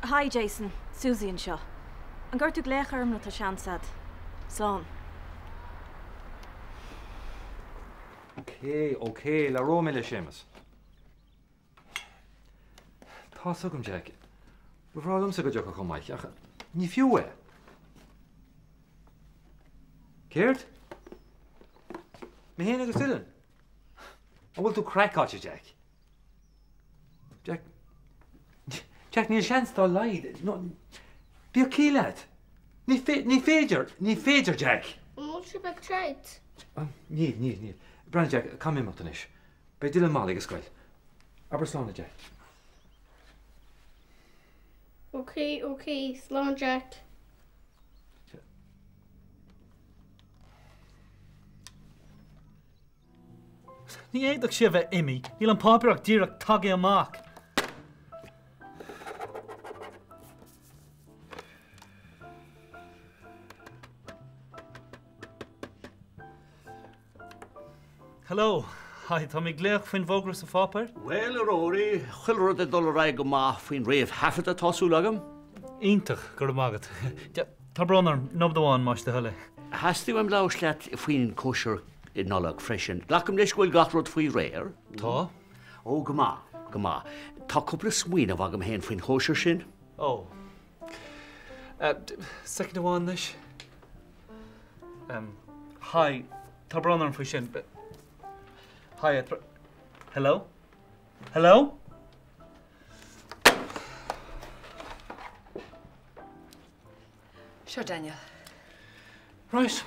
Hi Jason, Susie and Shaw. An gur tú léchar na tá seansad. Slán. Okay, le ró le sémas. Tá sugam Jack. Bhrálum sa go deocha chumáich ach ní fiú é. Céirt? Me héana agus tuileann. An bhfuil tú craicáte Jack. Jack níl seans tá laid. Bí cíilead. Ní féidir Jack. Mú si be treit. Ní. Brian Jack, come in matanis. Bei Dylan Mali agus scoil. Aberslán Jack. Okay, slán Jack. Ní éadach si bheith imi, níl an pápirach díreach tagé amach. Hello. Hi, tá mí gléach faoin bhógra sa fápar? Well, Rory, chuilrad a dul raig go maith faoin réamh hafad a tosú agam? Ítach gur mágad. Tá branar nobdáin más de heile. Hastíú am leis leat faoin cóisiir I nollag freisin. Glacham leis gúil gachrod faoi réir? Tá? Ó, go má. Tá cúpla smuoine bhagam hen faoin cóisiir sin? Ó. Second amháin leis? Hi, tá branar faoi sin. Hi, hello? Hello? Sure, Daniel. Right.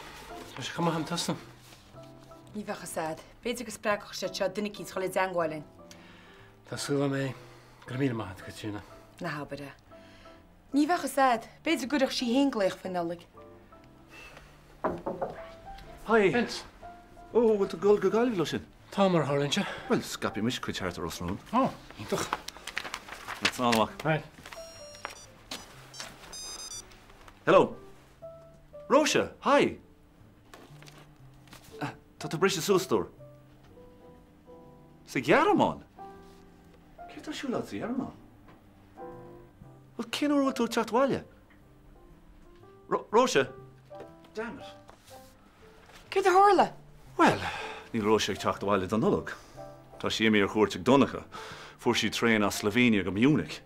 Leis come am tasna. Ní bhecha sad. Beidir go sprácach sé seo duine cís chola deangáilin. Tásúla mé gur míle maith go tína. Na habada. Ní bhecha sad. Beidir gurach sí hénglaich fan nolig. Hi. Vince. Oh, wat a gol go galh lo sin. Tá mar hálinse? Well, scapi mis chuid teart ar osrún. Oh, ítach. Let's not walk. Right. Hello. Róise, hi. Tá tá brise sústór. Sa gearamán. Cé tá siúla sa gearamán? Wel, cén o'r tú teachtáile? Róise. Damn it. Cé a hála? Well, ní Róise ag teachtáile don nolog. Tá sí mé ar chuirteach donacha. Fuair sí tréin a Slovenia go Munich.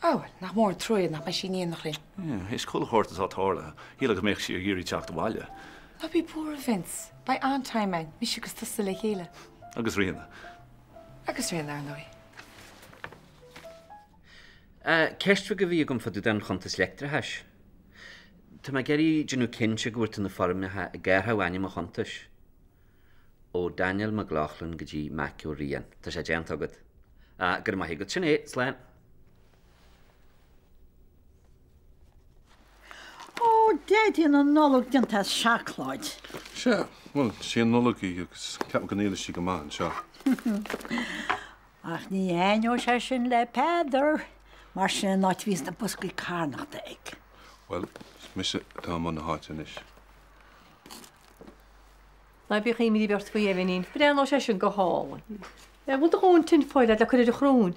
Oh, nach mór troid nach sí níon nach linn. Is cool hortas á tála. Híla go méich sí a géirí teachtáile. Na bí poor Vince. By antaimein, mis agus tusa le chéile. Agus riana. Agus rian ar nói. Ceistfa go bhí gom fadú den chuntas lectra heis. Tá me geirí genú cinse gúirt na formithe a ggéirtha bhaine mo chuntas. Ó Daniel McLaughlin go dtí Maciú Rian. Tá sé déant agad. Gur maithí go sin é, sláin. Déidir an nolog dinta seaachláid. Se, well, sí an nologaí agus ceap go níla sí go máin seo. Ach ní éineo sé sin le péidir, mar sin náid vís na buscaí cárnach de ag. Well, mis tá man na háitin is. Na bí chéimi dí beart faoi éhín, bre an sé sin go háin. Bhil a hn tin fáile le chuir a chrún.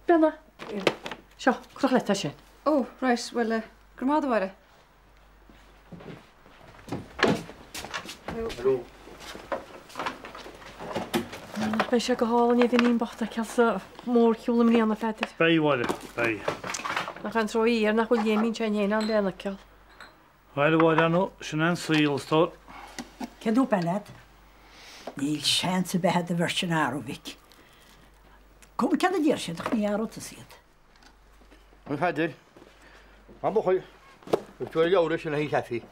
Bella. Seo, cruch le sin. Ó, reis, well, gramáda bhare. Hello. Bei sé go háin éhín bachta ceasa mór chiúla mí anna fetir. Béhhaile, bé. Nach an troí ar nach chuil dhéimín sé héana an déna ceall. Bhaile bháid anú sin an sílstá. Ceadú bellad? Níl seansa behead a bhir sin áróvic. Cum cead a ddíir sin ach ní áróta siad. An feidir. An bchuil. Tuair leabhar sin na hí chefií.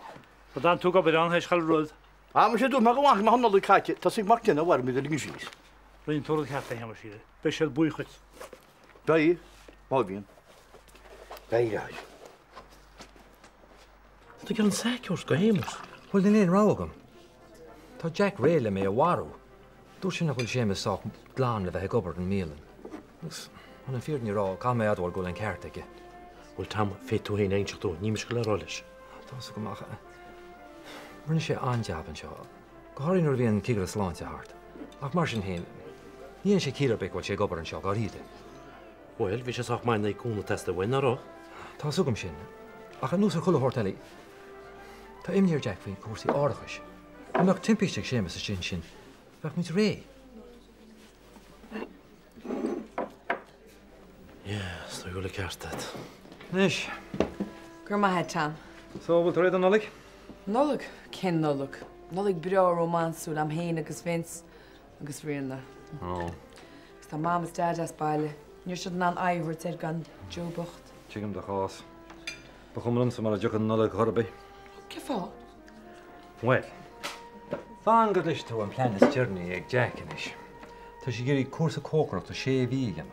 Ba an tú go bid an hééis chail rud. Am sé dú me go bhaach na hanaí caiite, Tá sig mar cinna bhar mi go síos. Bhíon túla chefa heimar siad. Bei sé buchuid. Bé, má bhíon. Béráid. Tá an saiciúrs go hémas. Bhfuil den éon rágam. Tá Jack réile mé a warú. Dú sin na bhfuil sémas sách glán le bheith gobar an mílan. An an fíor ní rá cá mé adhil go an ceart aige. Bhfuil tam fé tú héin einseach tú, nímas go le rális. Tá go macha. Rinne sé anjaban seo. Go háirín ar bhíon cígur sláinte hart. Ach mar sin héin, níon sé cíar beic bhil sé gobar an seo gáíide. Well, bhí sé soach maina cúna testa bhain ará. Tá sugam sin. Ach an nús ar chula hortaí. Tá imníir Jack faoin cuasaí áireachais. Amach timpiste sémas a sin. Bheith mit ré. Yes, tá go le ceartad. Nis. Gur maithe Tom. So bhfuil réad an nolig? Nolig, cin nolig. Nolig breá románsú am héin agus Vince agus rianna. Oh. Gus tá mamas dad as baile. Níor siad ná áhairt ar gan Joe Bocht. Tígam de chás. Ba chumlan sa mar a deach an nolig chorbe. Ce fá? Well. Fáin go leis tú an planas journey ag Jack inis. Tá si géirí cuasa cócracht a sé bhí gan.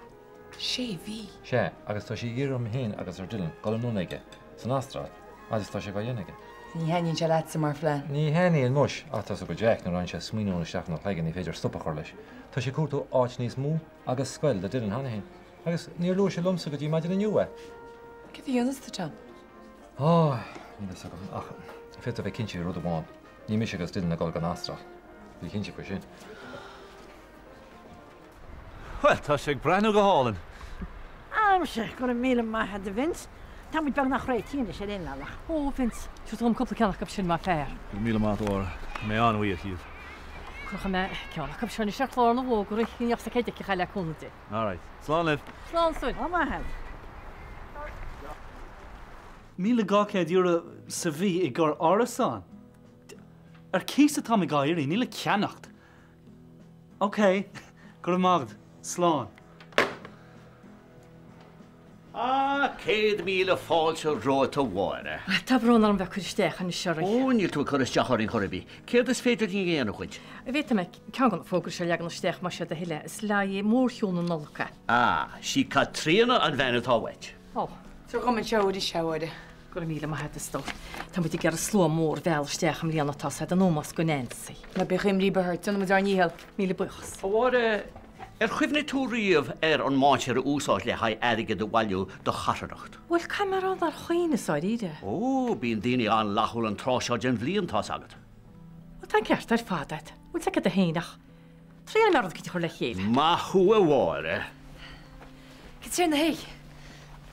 Sé bhí? Sé, agus tá si géir am héin agus ar Dylan, gal an núnaige, san Astrad, agus tá sé go dhéanaige. Ní henin se leat sa mar flein. Ní henaí an muis ach tá go Jack na rain sé smíúna seach nach legan í féidir stoppa chur leis. Tá sé cuatú áit níos mú agus scoil de Dylan hana héin. Agus níor luair sé lumsa go dtí maidir an nniuha. Ce bhí dionas tá Tom? Ní sa go ach féit a bheith cinnte rud amháin. Ní mis agus Dylan na gáil gan Astrad. Bhí cinnte chu sin. Well, tá sé breanú go hálan. Am se go míle maithe de Vince. Tá mu bag nach réitíine sé inlach. Ó, Vince, tú tom cúpla ceannach go sin má fér. Go míle má óra, mé anhuií a híomh. Crucha me ceannach go sinna seach láir na bhógur í neach sa céide chaile cúnta. All right. Slán liv. Slán súil. Á maithe. Míle gácéad euro sa bhí i ggur árasán. Ar císa tá i gaiirí, níle ceannacht. OK, gur mágad, slán. Céad míle fáilte róta bháire. Tá brón an bheith chuisteach an seir. Ó, níl tú chuir deachaín choirbí. Céad is féidir ní géana chuid. Bhéta me cean gan fógur se legan steach mar se a hiile is le mórisiúna nolacha. Sí Catrína an bhena táhaid. Ó. Tá go seoirí seoide. Gur míle maithe stó. Tá mu gar sló mór bheil steach am líanatá an nómas go Nancy. Na be chim lí behart tunna dar níhel. Míle buchas. Bháire chuimhna túríomh ar an mátear úsáid le haid aige do bhhailú do chataracht. Bhfuil camerán ar chuoineáid ide. Ó, bíon daine an lethúil an tráseáid an bhlíontá agat. Bhil tá ceart ar fádaid. Bhil te a héanaach. Trí an marad go chuir le chéile. Má thua bháire. Cid sé na hé?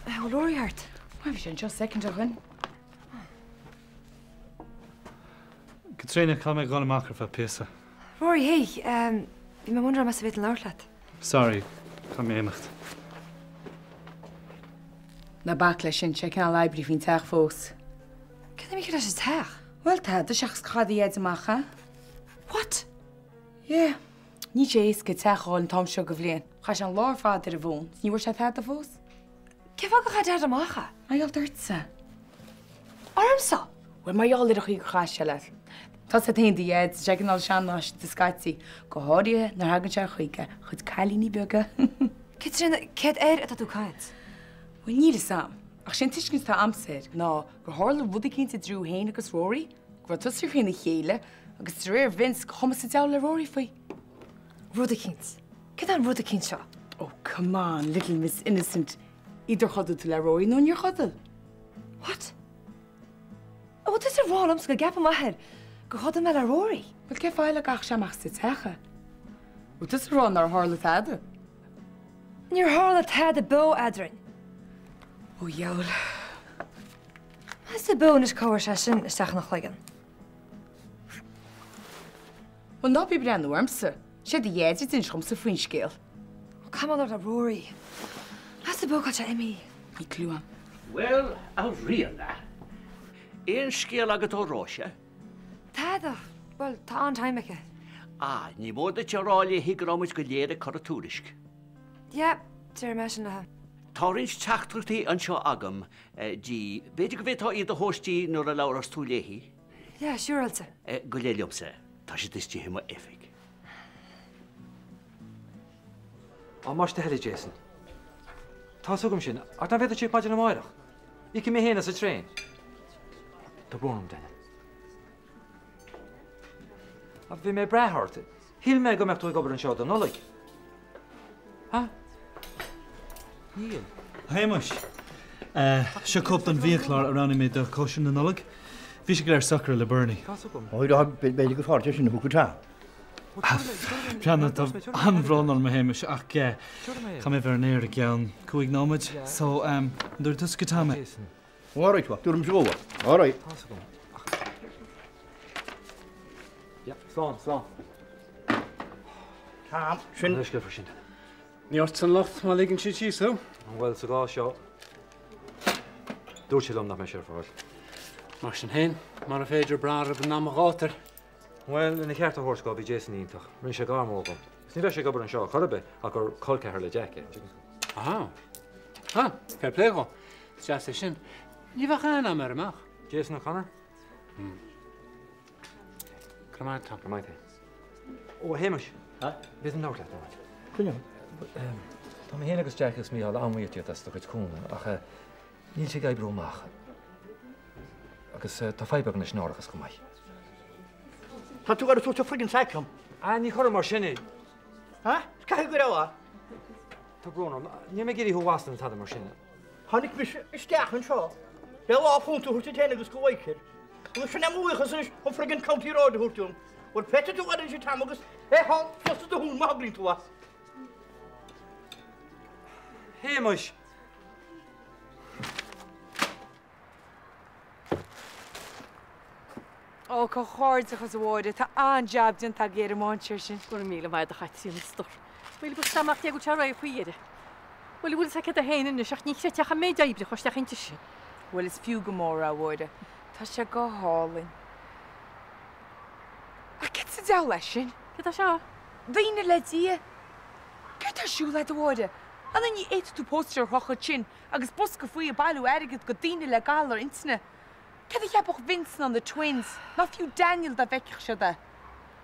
Lóirhart. Bhí sin just second chuin. Catrína cá mé gáil amachar fe písa. Rory, hé, bhí me mundra mas a bit an láirlaat. Sorry, cá mé éimecht. Na bach lei sin se cean leibrí hín teach fós. Cad mí chu is teach? Well tá, de seachs chadaíad amachcha. What? Jé, ní sééis go teáil an tom seo go bhléon. Chais an láir fád ar a bhún, níhar se the a fós? Ce bhá go chaid amachcha? Maiall dúirtsa. Armsa? Well maiall ar a chuí go chais se leis. Tá sa taon diad se an seanáis de Skytí go háirithe nar hagann se chuige chud cailíní bega. Céad éir a tú caiid? Bhfuil ní sam. Ach sin tuiscin tá amsair ná gur hála bhda cinnta drú héin agus Rory, gur tusir féna chéile agus réir Vince chuma sa deall le Rory faoi. Rud a cint. Cad an rud a cint seo? Oh, come on, little Miss Innocent. Idir chodal tú le Rory nó níor chodal. What? Oh, dis a rá ams go gap amachir. Go chodal me le Rory. Bud ce fáile gach seach sa techa. Bud dis rá nar hála teada. Níor hála tead a bó adrin. Ó, jaall. Has a bó is cóir se sin isteach nach chuigan. Well, ná bí brenn ormsa. sé de dhéidir in chum sa faoin scéal. Come on, a Rory. Has a bó se imi. Ní clúam. Well, a rianna. Éon scéal agat ó ráise? Táda. Well, tá an taimecha. Ní mód a terála higramuid go léire choratúrisk. Ja, tíir me sin na. Tárins teachtartaí an seo agam, dí beidir go bhétá iad a hóstí nuair a leabhar tú léhí? Ja, siúralta. Go léliomsa, tá sé distí hima efig. Más de heile Jason. Tá sugam sin, ar tá bhéidir tí páidir na máireach. Ici mé héana sa tréin. Tá brónam déine. A bhí mé brethirta. Híl mé go meach tú gobar an seo don nulaigh. Ha? Níl. Hamish. Se cop an bhíchlár a ranna mé do cosisian na nulaigh. Bhí sé go ar sacr le Bernie. Oid a beidir go fáte sin na bhuacatá. Brenna anhrán ar héimeis ach cha mé bhar néir a gceann chuig nóid, so dúir tus go táime. Áráid wa, dúm sgóha. Áráid. Slán. Tám, sin. Leis go far sin. Níort san locht má ligann si tíú? Bhfuil sa gá seo. Dúir sé lom nach me sé fáil. Mar sin hen, mar a féidir brar a ná gátar. Well, in cheart a thursá bhí Jason ítach, rinn sé gámóga. Sní bheith sé gobar an seo chorbe a gur colcethir le Jack. Aha. Ha, fair play go. Sé sin. Ní bheith chéna mar amach. Jason O'Connor? Cramáta. Cramáta. Ó, Hamish. Beth an náir leat náid. Cynne. Tá mé héana agus Jack is míáil amhaíte as do chuid cúna, ach níl sé gaibh brúmach. Agus tá feibeag na snáraachas go maiid. Tá tú gar túta friggin saiclam? Ní chur mar sinna. Ha? Cai go raá? Tá brúnam, ní mé géirí thuhástan tá mar sinna. Tháinig mis isteach an seo. Be lápúnta chuirta téna agus go bhaicir. Agus sin amúchas an friggin county road chuirtún. Bhil peta tú an sé tam agus há fiasta do hún máglín tú as. Hamish! Ó go cháirdeachchas bhide tá anjab din tá géir máir sin. Gu míle maid a chatíí stor. Bhfuil go samach go te ra chuidir. Bhfuil bhfuil sa a héanaan seach ní sé techa méid ibre chuiste inte sin. Bhfuil is fiú go mór a bhide. Tá sé go hálinn. A ce sa de lei sin? Ke seo? Dhaine le dí? Gu tá siú le bhide. Anna ní éit tú pósteir chocha sin agus bus go faoi a bailú airigad go daine le galar insna. Cad a cheapach Vincent an the twins, na fiú Daniel da bheiceach se de.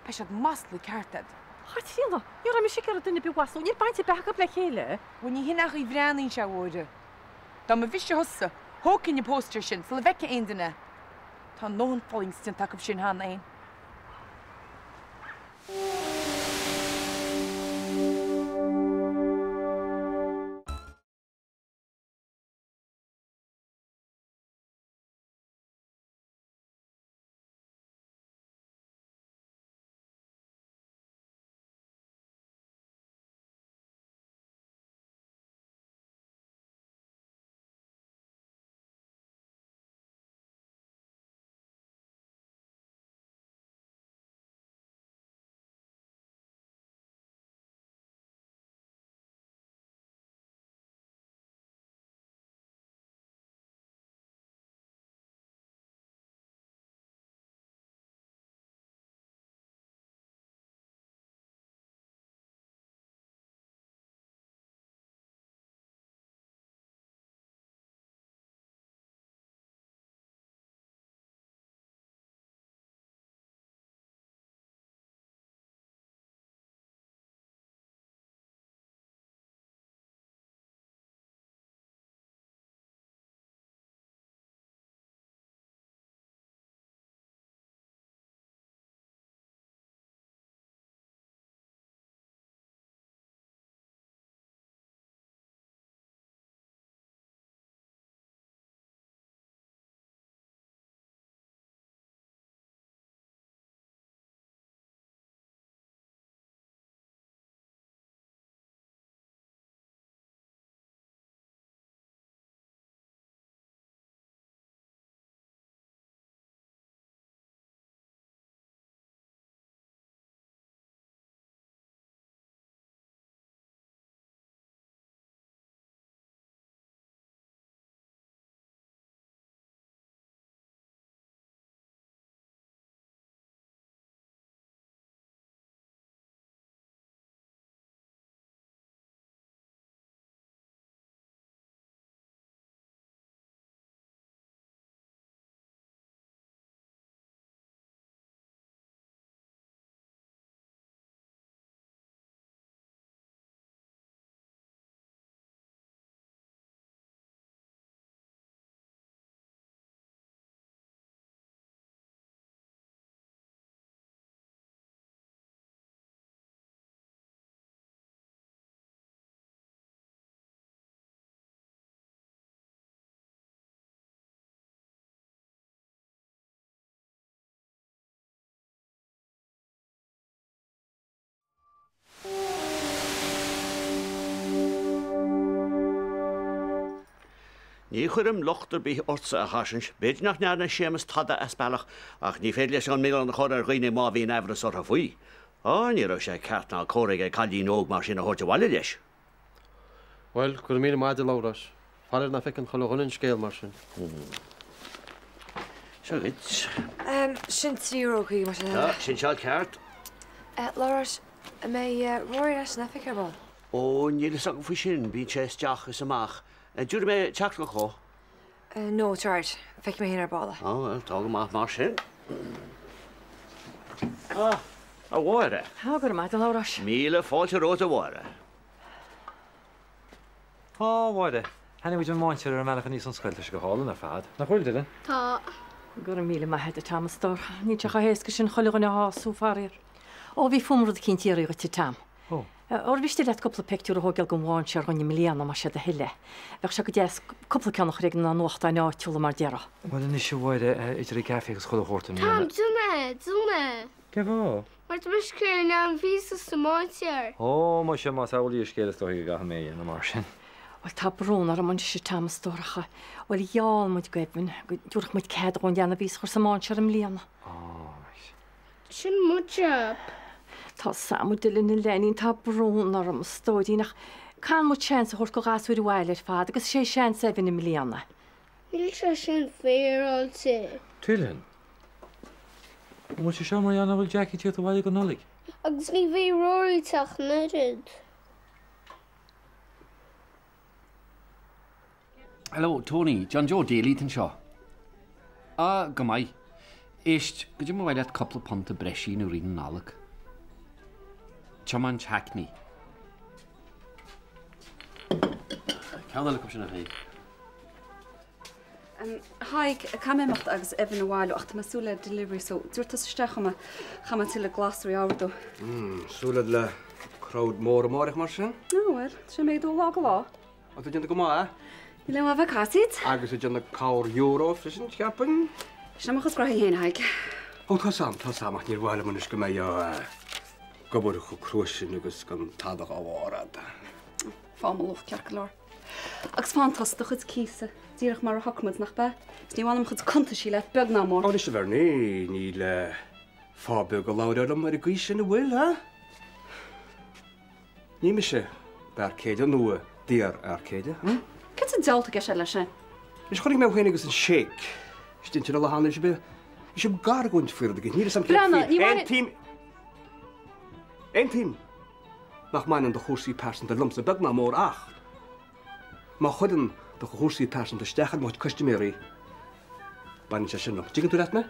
Pe siad masla ceartad. Chatíla, Níor me si ar duine behaú, ní bainte becha le chéile? Bhain ní hinach í bhreanaín se bhide. Tá ma bhíiste hosa, thócinn na pósteir sin, sa le bheice aon duine. Tá nóhan fáinstin take sin hána aon. Ní chuirm lochtar bí orsa a hasint, beidir nach nearna sémas tada asbelach ach ní féidir leis an mé an chur ar gine má bhíon efra sort a faoi. Ní raibh sé ceartná córaige callín óg mar sin a thuirte bhile leis. Well, gur mí maidide láras. Falir na fecin cholann scéal mar sin. Seo git. Sin trírógaí mar sin. Sin seo ceart. Láras, mé roiir leis na ficar ball. Ó níl sa go fao sin bí sé teach is amach. Dúr mé teach go cho? No, George. Feic mé hin ar balla. Well, tá go maith mar sin. A bhire. Tá gur maid an láras. Míle fáilte róta bhire. Bhide. Henna bhid an máintear ar meach níos an scoilte go hálan ar fad. Na chuil duine? Tá. Gur míle maithe a Thomastór. Ní teach a héasca sin choilegan háú farir. Ó bhí fumrad cintíí go tam. Or bhiste le coppla picú a hógeil go bháin se runne millianana mar se a hiile. Bheith se go dé coppla ceannach ré na nuachta náitiúla mar deara. Well ní se bhide idir i gafiagus chohórta ní. Tam, dúna. Ge bhá? Mar miscur ná an ví sa mátear. Ó má sé más álaí scéile dóí go mé na mar sin. Well tá brún ar man sé Thomastóracha. Well jáal muid goibn go dúach muid cead gon deanna vís chuir sa máintear am líana. Sin muteab. Tá samú dilin na lenín tá brún ar am stódí nach can mu chance a chuir go gasúir bhile fád agus sé 7 millianna. Níl se sin féráilte. Tuilinn? Mu sé seo mar anna bhfuil Jackie tú a bhile go nolig? Agus ní bhí roiíteach nuid. Hello, Tony. John Joe Daly tan seo. Go mai. Éist, go dtí bhile coppla ponta breisí nó rian nálaach. Chaman Hackney. Ceanna le sin a bhé. Haig caiimimecht agus evan bháil ach masúla delivery so dúirta stechama chama til le glasí áú. Súla le crowd mór máach mar sin? Nóir, sé méid dú lá go lá. A tú go má? I le bh caiid? Agus déanna cáir euro sin ceapan? Semachchas gra héana haig. Ó tá samach níor bhile munis go mé gobar chu cruisisin agus gan tadach áhárad. Fámalúch cear go leir. Agus fántasta chud císa, díireach mar a hocmad nach be, níháinm chud conta sí le beag ná mór. Á is bhar ní le fábe go láir mar a gí sin na bhfuil, ha? Ní me sé bar céide nua díar ar céide, Cad a dealta ge sé lei sin? Is chunig mé chéine agus an séic. Stintir le hána be is sem gargóint fuir a ní sam Ein tím nach main an de chósaí persan de lumsa beg ná mór ach. Má chudan de chósaí persan de stechan máid customéí. Bain se sin Dígann tú leit me?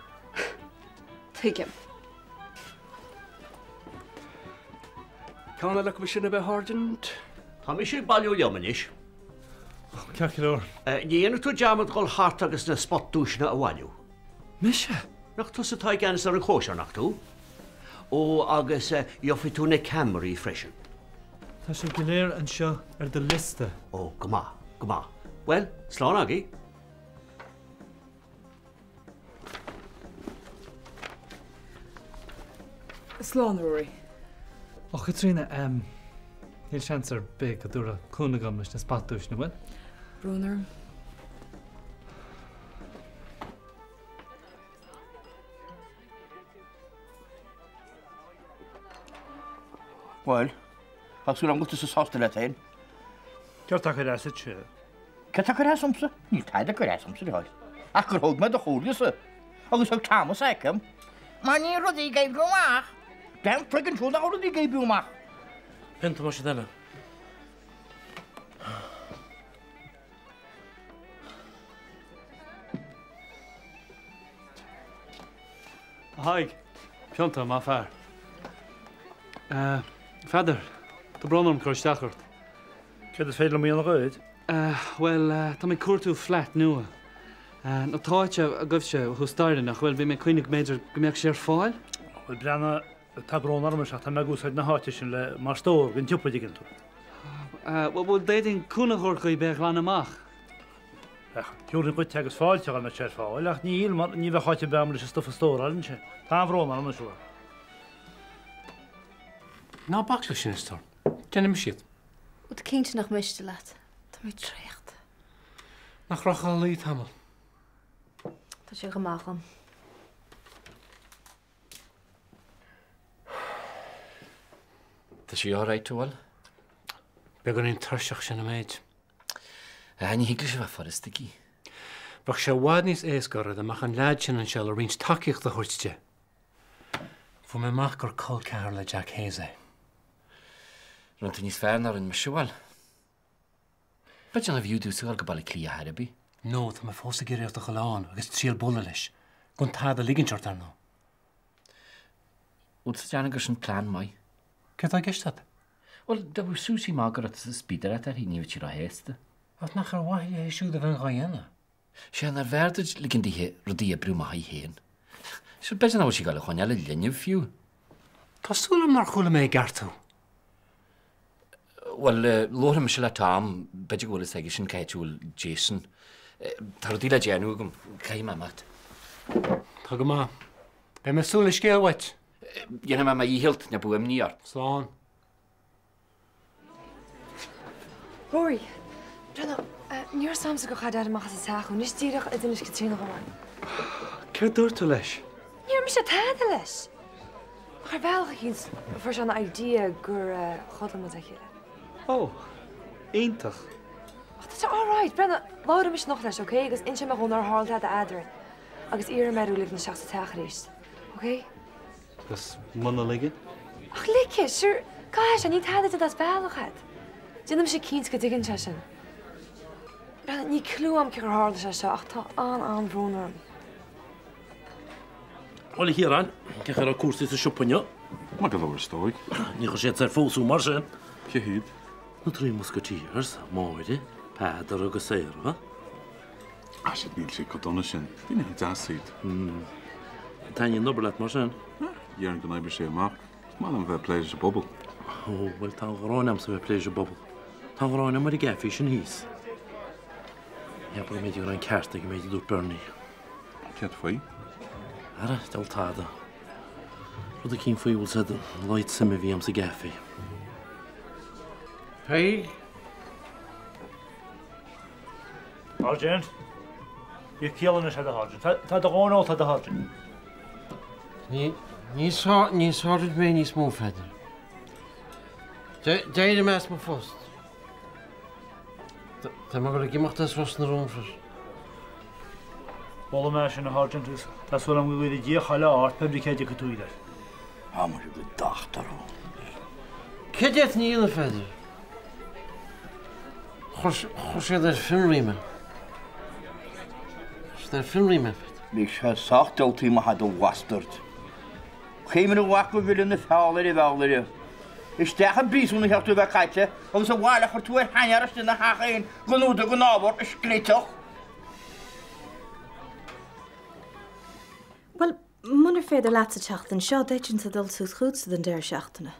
Tuigim. Cána le go sinna bheith hardint? Tá mí sé bailú leamanis. Ceir. Níana tú deamad gáil hart agus na spotúisna a bhhailú. Mise? Nach tú satá ganas ar an chóisiar nach tú? Ó agus jofi tú na Camry freisin. Tá sé gléir an seo ar de liste. Ó, go má. Well, slán agaí. Slán Rory. Ó Caitríona, níl seans ar be go dúra cúnagam leis na spatúis na bhfuil? Brúnar. Wel, als we dan moeten ze soft let heen. Ceir take rá se. Ce take rá somsa? Níl taide go rá somsa de háid. Ach gur thug me do chóliasa. Agus ag Thomas Eckham. Má ní rodí gaibbrúach. Den friggin trúna á rodí gaibbrúach. Penta mar se denna. Haig, Pionta má fear. Feidir, tá bronnam chuisteachart. Cé is féidir míonna goid? Well, tá mé cuatú flat nua. Na táite a goibhse chustaire nach bhfuil bhí mé cuioinnig méidir gombeoh sé ar fáil? Bhfuil breanna tá bronnarm se tá me gúsáid na háite sin le mar stór gin tiúpa diginn tú. Bhfuil déidir cúnachorcha i beh lean amach. Dúrin go tegus fáilte me sé fáil, ach ní bheith cháite beam leis stofa stór allan sé. Tá bronnarm na siúr. Ná bach le sin stór. Cenim siad. Út cínte nach meiste leat. Tá mé trécht. Nach rochail lí tamil. Tá sé go mácham. Tá sí áráid túil? Be gan on tarseach sin na méid. Ní hiigla sé bh foristí. Brach sé bhád níos éasgarad amach an leid sin an seall a rins takeíocht a chuirte. Fu mé mac gur col cear le Jack Haze. Ranta níos fearnar an meisiúil. Beit an a bhiú dúsáil go bailí clí a Harabí? No, tá me fósa géireocht a choláán agus tríal bula leis. Gon tá a liginseart ar nó. Út sa deanna gur sin plán mai. Cert a gistad? Wel, da bhú súsí mágad sa spídarat ar híníomh tír a héasta. At nach ar waithile é siúd a bhain gáhéana. Sé an ar bherdid ligin díthe rodí a brúma haí héan. Sir beit an áil sí gáil a chuine le linneamh fiú. Tásúlam mar chula mé gartú. Wel, lóra me se le tám, beidir gohfuil is aige sin caiitiúil Jason. Tá rodí le déanú gom caim amat. Tá go má. Be me súla scéalhait? Dhéana me íhilt na buim níart. Slán. Rory, Brenna, níor samsa go chaid amachchas a taachú, níos tíireach a dunis go trína gomáin. Céir dúirtú leis? Níor me sé táda leis. Char bhealcha chins fir an idea gur chodla a chéile. Ó, éintach. Tá all right, Brenna, láda mis noch leis, oké? Agus inse me chun ar háilta a adrin. Agus ar meú lig na seachsa teachréis. Oké? Gus muna ligin? Ach, lice, sure, caiis a ní táda as bhealachad. Dínam sé cíns go digann se sin. Brenna, ní clúam ce gur hála se se ach tá an bhrónarm. Ola híran, ce ar a cuasa sa siúpaine? Má go leir stóig. Ní chu sé ar fósú mar sin. Ce híd? Na trí muscatírs, máide, pádar agus éir, ha? As it níl sé codonna sin. Bhína hí dásaid. Taine noblet mar sin? Dhearan go naibir sé amach. Má an bheith pléidir a bobbal. Ó, bhfuil tá gráinam sa bheith pléidir bobbal. Tá gráinam mar i gafi sin híos. Heapar méidir an ceartta go méidir dúr burnaí. Cead faoi? Ara, dal táda. Rud a cín faoi bhil sa leid sama bhí am sa gafi. Hey. Argent. You're killing us at the Argent. Tá da gán á tá da Argent. Níos háid mé níos mó feidir. Déidir meas má fóst. Tá má go gimachttas ros na rómfrir. Bóla me sin na Argent is. Tás bhfuil am go bhfuil dí chaile áit pebri céide go túidir. Hamar go dachtar ó. Céideat níl feidir. Chos sé ar filmríme. Ar filmríme feit. Bhí sé sachtoltaí má had ó wastart. Chéimar a wacu bhfuil na fálair I bhealair. Isteach an brísúna hechtú bheith caiite, agus a bháile chu tú ar hainearas na hachaon gonúda go nábhar a scríteach. Well, munar féidir leat a teachtain seo déitin sa dul sús chuúsa den déir seachtainna.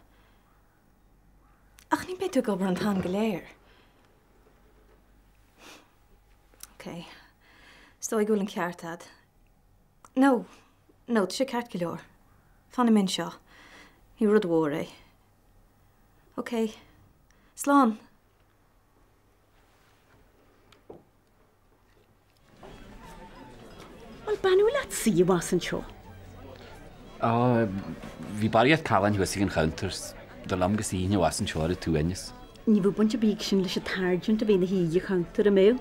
Ach ní beú go an tá go léir. Ok. Stoi gúil an ceartad. No, sé ceart go leor. Fanna min seo. Ní rud mhór é. Ok. Slán. Wel, banw lat si was yn sio. Bhí bariad calan huasig an counters. Da lam gus íine was an seo ar tú ennis. Ní bhú bunt a bíg sin leis a targent a bhína híide counter a mew.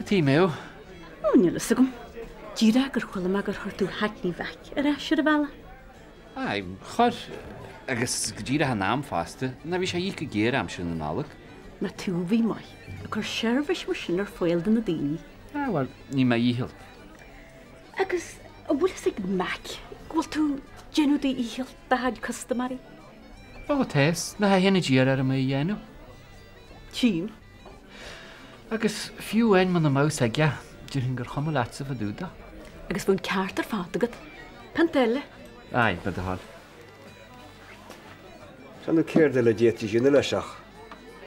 Tí mew? O, ní lys agam. Díra gur chwila ma gur hortú hackni vec ar eisiau a bala. Ai, chor, agus díra ha nám fásta, na bhí sé í go géir am sin an álag. Na tú bhí mai, a gur seirbis mar sin ar foiil den na daoine. Wel, ní ma íhil. Agus, a bhfuil sig mac, gwil tú genw di íhil da had customary? O, tes, na ha hynny dír ar y mwy ienw. Tîn? Agus fiw ein man y maws egja, dyn gyr chom o latsa fa dwda. Agus fwy'n cart ar ffat agad. Pantelle? Ai, byd y hal. San nhw ceir dyla dieti sy'n yleisach.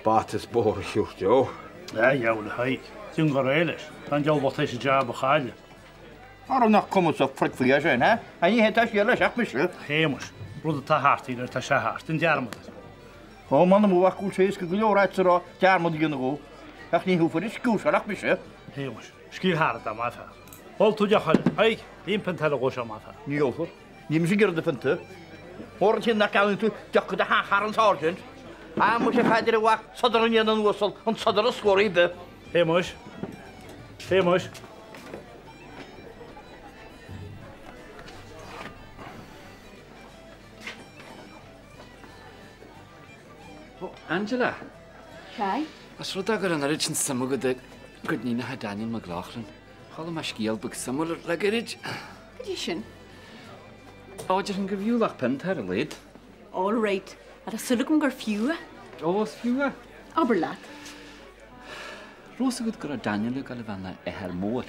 Batas bor siwrt, jo. Iawn, hai. Ti'n gor eilis. Pan diol bod eisiau jab o chael. Ar o'n nach cwmwys o ffrig fwy a sy'n, he? A ni hyn ta si yleisach, mysio. Heimwys. Rwyd y ta hart i'r ta sia hart. Yn diarmod. O, man am wach gwyl seis gyda o rait sy'n o diarmod I gynnu go. ach ní húfar is cúsarach mi se. Hémas, scíhar am má fe. Hol tú dechail, haig, límpan tal go sem má fe. Ní ófar, ní sé gur de fanta. Mór tin nach gawn tú deach de hachar an sergeant. A mu sé feidir a wa sadar an an wosal an sadar a scorí be. Hémas. Hémas. Angela. Cai? As rud agur an arid sin samú go ní na Daniel McLaughlin. Chala me scíalbug samú le garid. Gydí sin? Áidir an gur bhiúlach pint ar a léad. All right. A sulgum gur fiúa? Os fiúa? Aberlaat. Rós agad gur a Daniel gal bhena hel mór.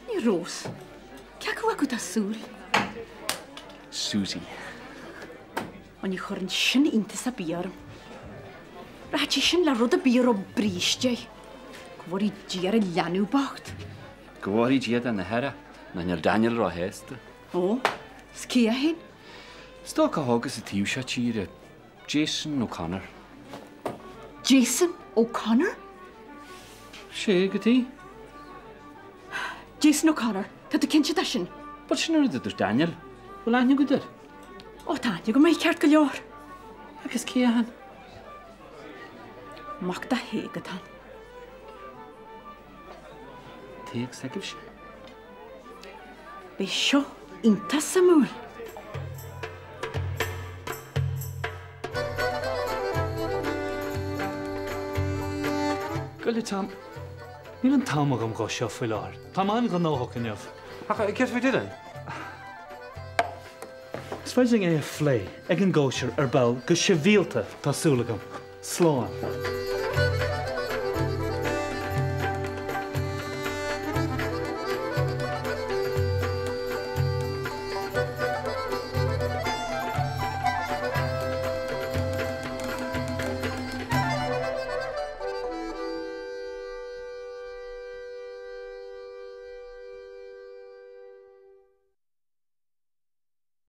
Ní Rós. Ceacu acu tá súl. Susie. An í chur an sin intas a bíarm. Ráti sin le rud a bíar ó bríiste. Gwarí díar a leanú bacht. Gwarí díad an na hera, na near Daniel rá héasta. Ó, scia hin? Stá a hágus a tíú se tíre, Jason O'Connor. Jason O'Connor? sé go tí? Jason O'Connor, tá tú cinse sin? Bud sin ar idir Daniel, bhfuil aine go dir? Ó táine go méid ceart go leor. Agus cíahan? Magda hégadán. Téag sagibh se? Bé seo inta samúl. Gulli Tom, níl an tam agam go seo foiil áir. Tá an go nóthach inniuh. Ceir fi did? Sfeising é a phlé ag an ggóisiir ar bell go sibhialta tásúlagam. Sláán.